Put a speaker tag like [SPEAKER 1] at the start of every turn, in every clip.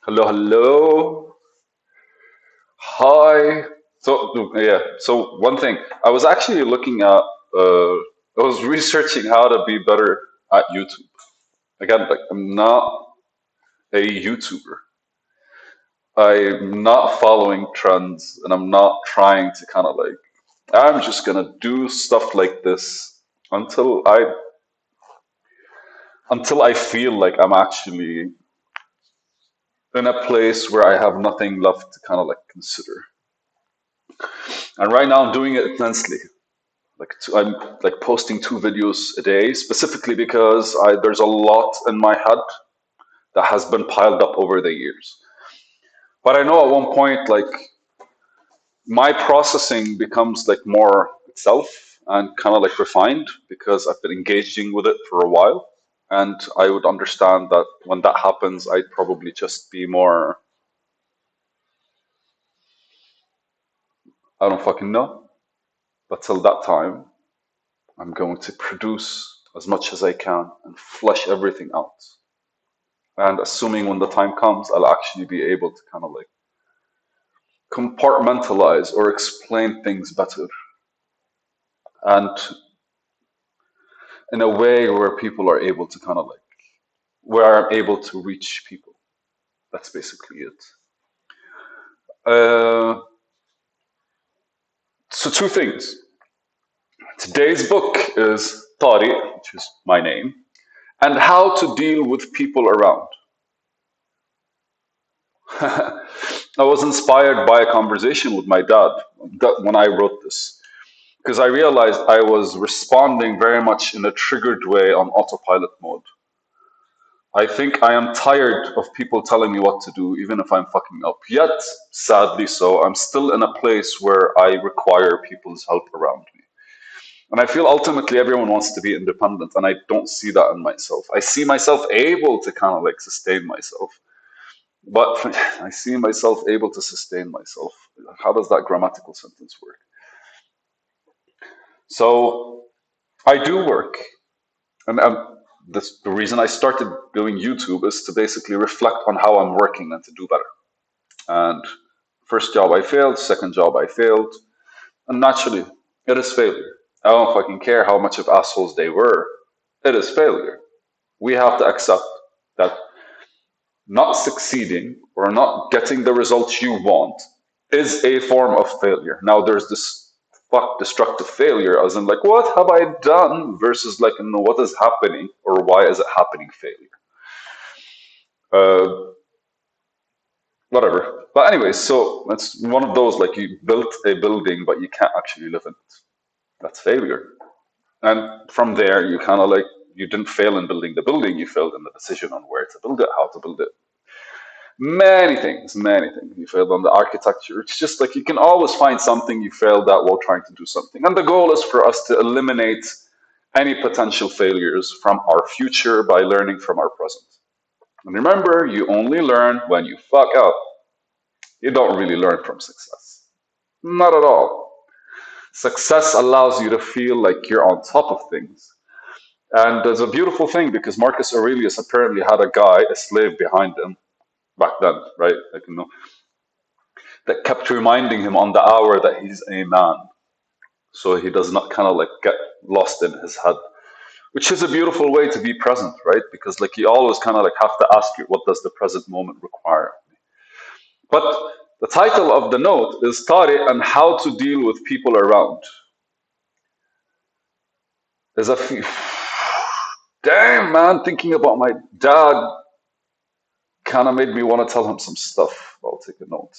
[SPEAKER 1] Hello, hello. Hi. Yeah. So one thing, I was actually looking at. I was researching how to be better at YouTube. Again, like I'm not a YouTuber. I'm not following trends, and I'm not trying to kind of like. I'm just gonna do stuff like this until I feel like I'm actually in a place where I have nothing left to kind of like consider. And right now, I'm doing it intensely. I'm like posting 2 videos a day specifically because there's a lot in my head that has been piled up over the years. But I know at one point, like my processing becomes like more itself and kind of like refined because I've been engaging with it for a while. And I would understand that when that happens, I'd probably just be more, I don't fucking know. But till that time, I'm going to produce as much as I can and flesh everything out. And assuming when the time comes, I'll actually be able to kind of like compartmentalize or explain things better and in a way where people are able to kind of like, where I'm able to reach people. That's basically it. Uh, so, two things. Today's book is Tari, which is my name, and how to deal with people around. I was inspired by a conversation with my dad when I wrote this because I realized I was responding very much in a triggered way on autopilot mode. I think I am tired of people telling me what to do, even if I'm fucking up. Yet, sadly so, I'm still in a place where I require people's help around me. And I feel ultimately everyone wants to be independent, and I don't see that in myself. I see myself able to kind of like sustain myself, but I see myself able to sustain myself. How does that grammatical sentence work? So I do work, and the reason I started doing YouTube is to basically reflect on how I'm working and to do better. And first job I failed, second job I failed, and naturally, it is failure. I don't fucking care how much of assholes they were. It is failure. We have to accept that not succeeding or not getting the results you want is a form of failure. Now, there's this fuck destructive failure, as in, like, what have I done versus, like, no, what is happening or why is it happening failure. Uh, Whatever. But, anyways, so it's one of those, like, you built a building, but you can't actually live in it. That's failure. And from there, you kind of like, you didn't fail in building the building, you failed in the decision on where to build it, how to build it, many things, many things. You failed on the architecture. It's just like you can always find something you failed at while trying to do something. And the goal is for us to eliminate any potential failures from our future by learning from our present. And remember, you only learn when you fuck up. You don't really learn from success. Not at all. Success allows you to feel like you're on top of things. And there's a beautiful thing because Marcus Aurelius apparently had a guy, a slave behind him back then, right? Like, that kept reminding him on the hour that he's a man, so he does not kind of like get lost in his head, which is a beautiful way to be present, right? Because like you always kind of like have to ask you, what does the present moment require? But the title of the note is Tari and how to deal with people around. There's a few. Damn, man, thinking about my dad kind of made me want to tell him some stuff. I'll take a note.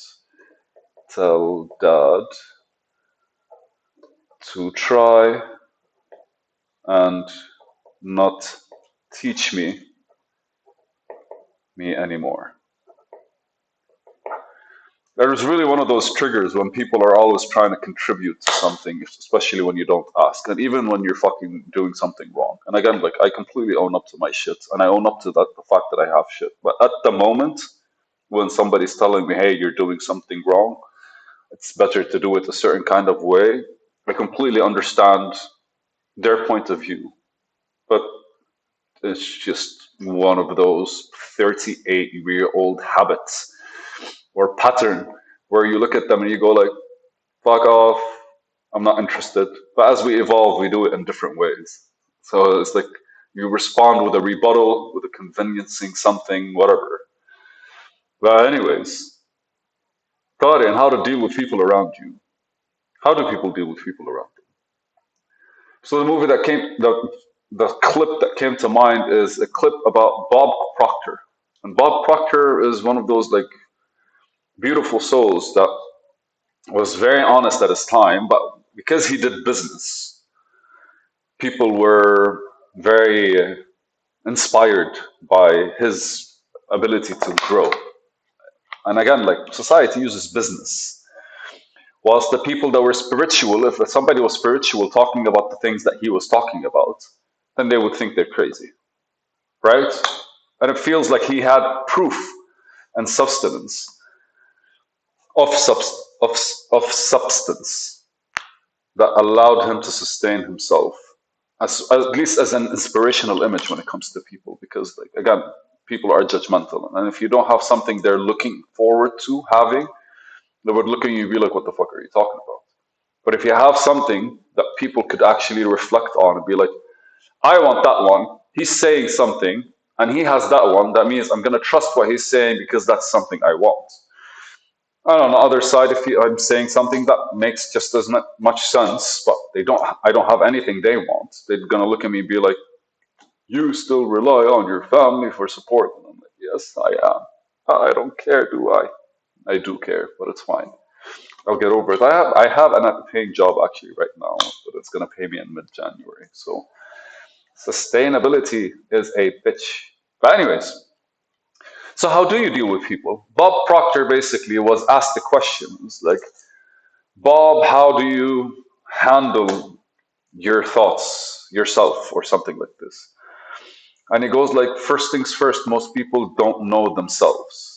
[SPEAKER 1] Tell dad to try and not teach me anymore. There's really one of those triggers when people are always trying to contribute to something, especially when you don't ask, and even when you're fucking doing something wrong. And again, like I completely own up to my shit, and I own up to that the fact that I have shit. But at the moment, when somebody's telling me, "Hey, you're doing something wrong," it's better to do it a certain kind of way. I completely understand their point of view, but it's just one of those 38-year-old habit or pattern where you look at them and you go like, fuck off, I'm not interested. But as we evolve, we do it in different ways. So it's like you respond with a rebuttal, with a conveniencing something, whatever. But anyways, Tari, and how to deal with people around you. How do people deal with people around them? So the movie that came, the clip that came to mind is a clip about Bob Proctor. And Bob Proctor is one of those like beautiful souls that was very honest at his time, but because he did business, people were very inspired by his ability to grow. And again, like society uses business. Whilst the people that were spiritual, if somebody was spiritual talking about the things that he was talking about, then they would think they're crazy, right? And it feels like he had proof and substance of substance that allowed him to sustain himself, at least as an inspirational image when it comes to people. Because, like, again, people are judgmental, and if you don't have something they're looking forward to having, they would look at you and be like, "What the fuck are you talking about?" But if you have something that people could actually reflect on and be like, "I want that one. He's saying something, and he has that one. That means I'm gonna trust what he's saying because that's something I want." And on the other side, if I'm saying something that makes just as much sense, but I don't have anything they want, they're gonna look at me and be like, "You still rely on your family for support?" And I'm like, "Yes, I am. I don't care, do I? I do care, but it's fine. I'll get over it. I have an paying job actually right now, but it's gonna pay me in mid-January. So sustainability is a bitch. But anyways, so how do you deal with people? Bob Proctor basically was asked the questions like, "Bob, how do you handle your thoughts yourself," or something like this. And he goes like, "First things first, most people don't know themselves."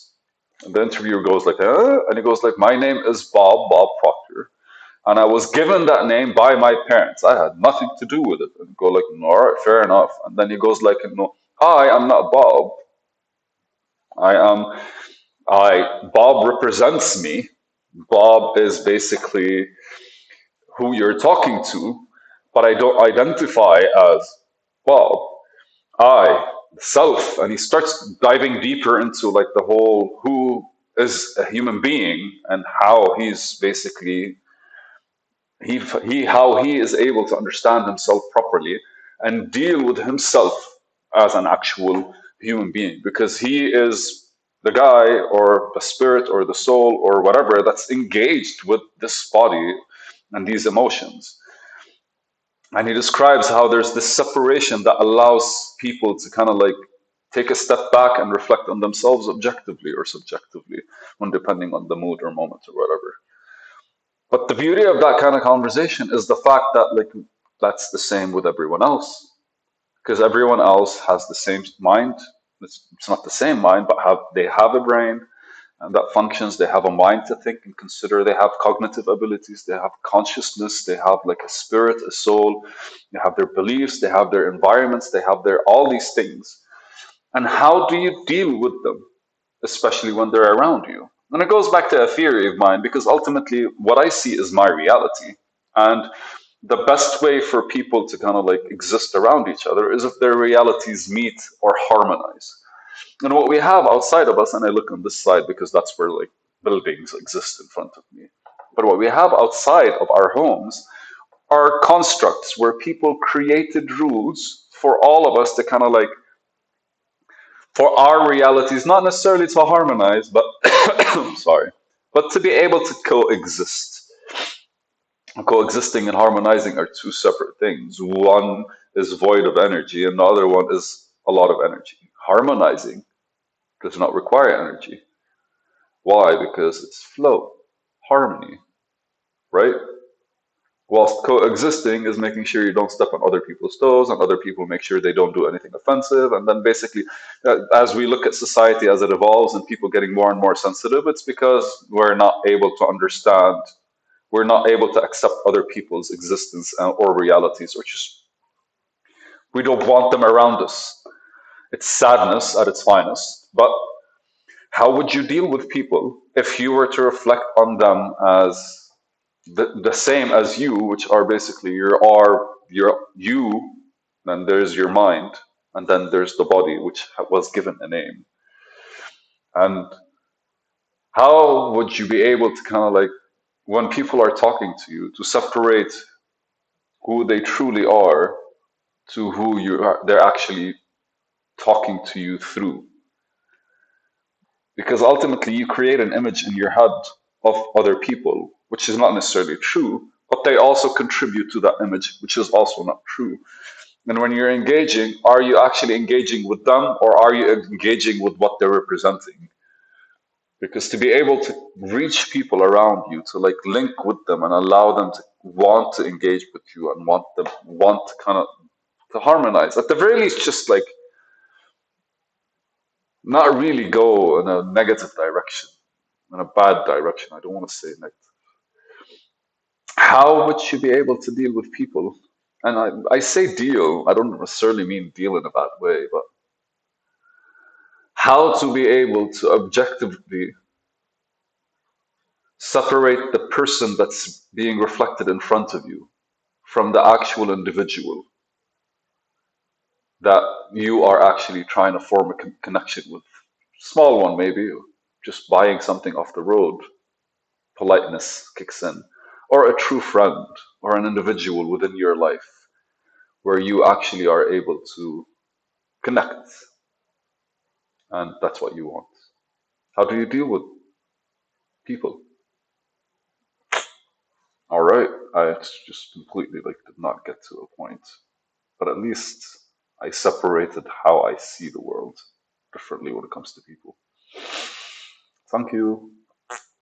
[SPEAKER 1] And the interviewer goes like, And he goes like, "My name is Bob Proctor. And I was given that name by my parents. I had nothing to do with it." And you go like, "All right, fair enough." And then he goes like, "No, I am not Bob. I am Bob represents me. Bob is basically who you're talking to, but I don't identify as Bob. I, self." And he starts diving deeper into like the whole who is a human being and how he's basically he how he is able to understand himself properly and deal with himself as an actual human being, because he is the guy or the spirit or the soul or whatever that's engaged with this body and these emotions. And he describes how there's this separation that allows people to kind of like take a step back and reflect on themselves objectively or subjectively, when depending on the mood or moment or whatever. But the beauty of that kind of conversation is the fact that like that's the same with everyone else, because everyone else has the same mind. It's not the same mind, but they have a brain and that functions. They have a mind to think and consider. They have cognitive abilities. They have consciousness. They have like a spirit, a soul. They have their beliefs. They have their environments. They have their all these things. And how do you deal with them, especially when they're around you? And it goes back to a theory of mine, because ultimately what I see is my reality. And the best way for people to kind of like exist around each other is if their realities meet or harmonize. And what we have outside of us, and I look on this side because that's where like buildings exist in front of me. But what we have outside of our homes are constructs where people created rules for all of us to kind of like, for our realities, not necessarily to harmonize, but sorry, but to be able to coexist. Coexisting and harmonizing are two separate things. One is void of energy, and the other one is a lot of energy. Harmonizing does not require energy. Why? Because it's flow, harmony, right? Whilst coexisting is making sure you don't step on other people's toes, and other people make sure they don't do anything offensive. And then basically, as we look at society as it evolves and people getting more and more sensitive, it's because we're not able to understand, we're not able to accept other people's existence or realities, or just we don't want them around us. It's sadness at its finest. But how would you deal with people if you were to reflect on them as the same as you, which are basically your you, then there's your mind, and then there's the body, which was given a name. And how would you be able to kind of like, when people are talking to you, to separate who they truly are to who they're actually talking to you through? Because ultimately you create an image in your head of other people, which is not necessarily true, but they also contribute to that image, which is also not true. And when you're engaging, are you actually engaging with them, or are you engaging with what they're representing? Because to be able to reach people around you, to like link with them and allow them to want to engage with you and want to kind of to harmonize, at the very least, just like not really go in a negative direction, in a bad direction. I don't want to say negative. How would you be able to deal with people? And I say deal, I don't necessarily mean deal in a bad way, but how to be able to objectively separate the person that's being reflected in front of you from the actual individual that you are actually trying to form a connection with. Small one, maybe, just buying something off the road, politeness kicks in, or a true friend, or an individual within your life where you actually are able to connect, and that's what you want. How do you deal with people? All right, I just completely like did not get to a point, but at least I separated how I see the world differently when it comes to people. Thank you.